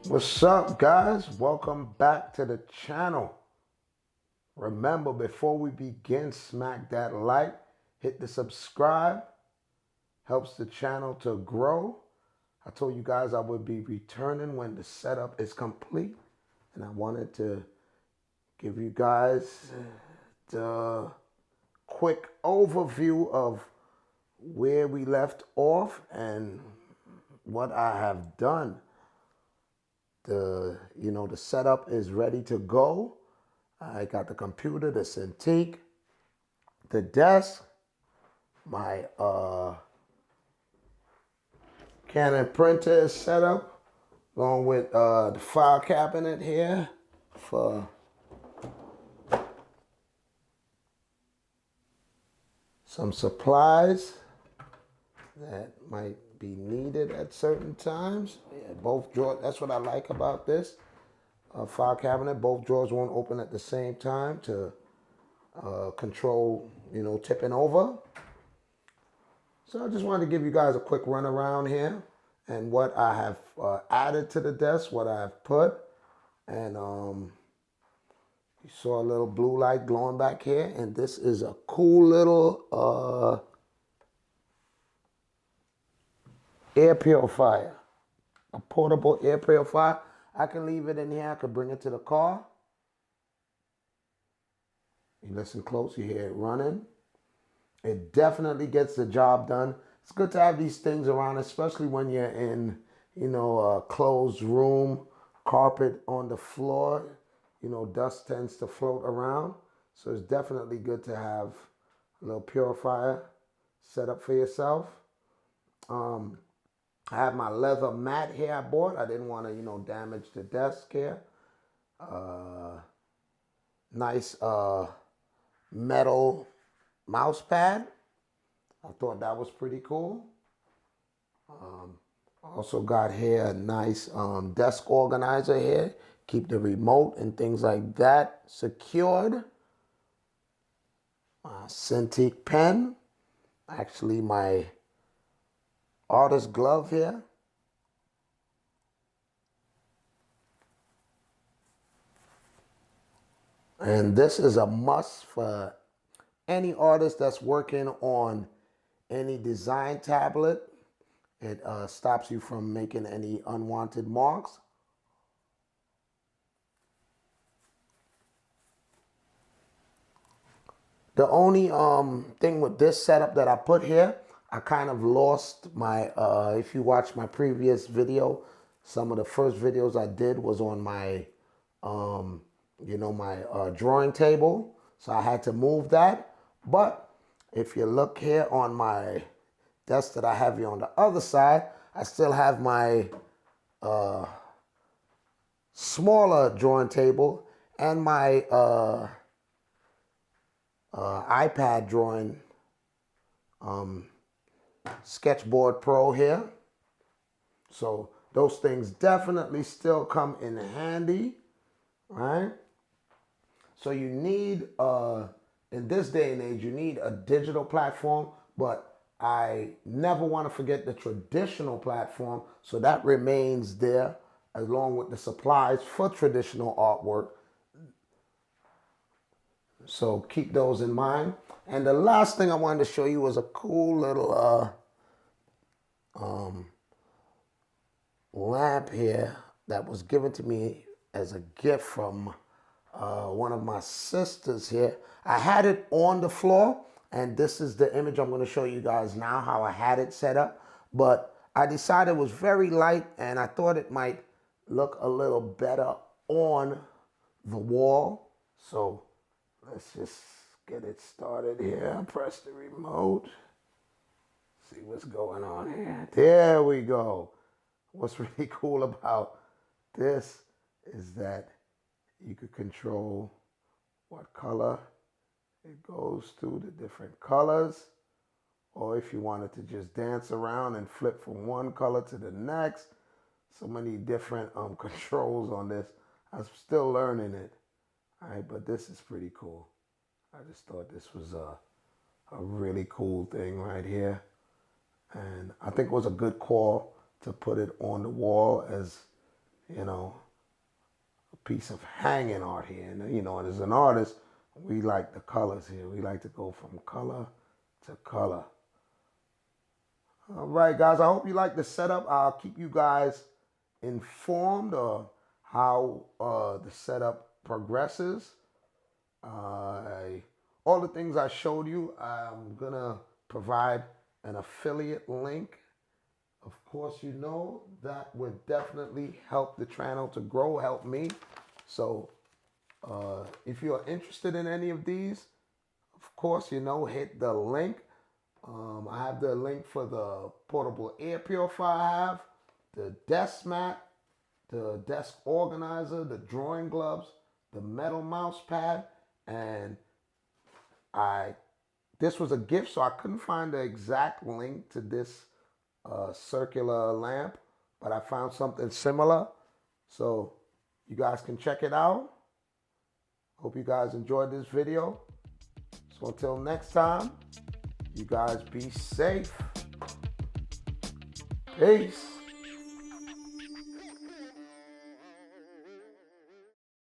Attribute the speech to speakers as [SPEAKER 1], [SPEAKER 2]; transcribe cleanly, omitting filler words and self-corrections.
[SPEAKER 1] What's up, guys? Welcome back to the channel. Remember, before we begin, smack that like, hit the subscribe, helps the channel to grow. I told you guys I would be returning when the setup is complete, and I wanted to give you guys the quick overview of where we left off and what I have done. The setup is ready to go. I got the computer, the Cintiq, the desk, my Canon printer is set up, along with the file cabinet here for some supplies that might be needed at certain times. Yeah, both drawers, that's what I like about this file cabinet. Both drawers won't open at the same time to control, tipping over. So I just wanted to give you guys a quick run around here and what I have added to the desk, what I have put. And you saw a little blue light glowing back here. And this is a cool little air purifier, a portable air purifier. I can leave it in here. I could bring it to the car. You listen close, you hear it running. It definitely gets the job done. It's good to have these things around, especially when you're in, a closed room, carpet on the floor. Dust tends to float around. So it's definitely good to have a little purifier set up for yourself. I have my leather mat here I bought. I didn't want to, damage the desk here. Nice metal mouse pad. I thought that was pretty cool. Also got here a nice desk organizer here. Keep the remote and things like that secured. My Cintiq pen. Actually, my artist glove here. And this is a must for any artist that's working on any design tablet. It stops you from making any unwanted marks. The only thing with this setup that I put here, I kind of lost my, if you watch my previous video, some of the first videos I did was on my, my drawing table. So I had to move that. But if you look here on my desk that I have here on the other side, I still have my smaller drawing table and my iPad drawing Sketchboard Pro here. So those things definitely still come in handy, right? So you need, in this day and age, you need a digital platform, but I never want to forget the traditional platform. So that remains there along with the supplies for traditional artwork. So keep those in mind. And the last thing I wanted to show you was a cool little lamp here that was given to me as a gift from one of my sisters here. I had it on the floor, and this is the image I'm going to show you guys now, how I had it set up. But I decided it was very light, and I thought it might look a little better on the wall. So let's just get it started here. Press the remote. See what's going on here. There we go. What's really cool about this is that you could control what color it goes to, the different colors, or if you wanted to just dance around and flip from one color to the next. So many different controls on this. I'm still learning it. All right, but this is pretty cool. I just thought this was a really cool thing right here. And I think it was a good call to put it on the wall as, you know, a piece of hanging art here. And, you know, and as an artist, we like the colors here. We like to go from color to color. All right, guys, I hope you like the setup. I'll keep you guys informed of how the setup progresses. All the things I showed you, I'm going to provide an affiliate link. Of course, you know, that would definitely help the channel to grow, help me. So if you're interested in any of these, of course, you know, hit the link. I have the link for the portable air purifier I have, the desk mat, the desk organizer, the drawing gloves, the metal mouse pad, and this was a gift, so I couldn't find the exact link to this circular lamp, but I found something similar, so you guys can check it out. Hope you guys enjoyed this video. So until next time, you guys be safe. Peace.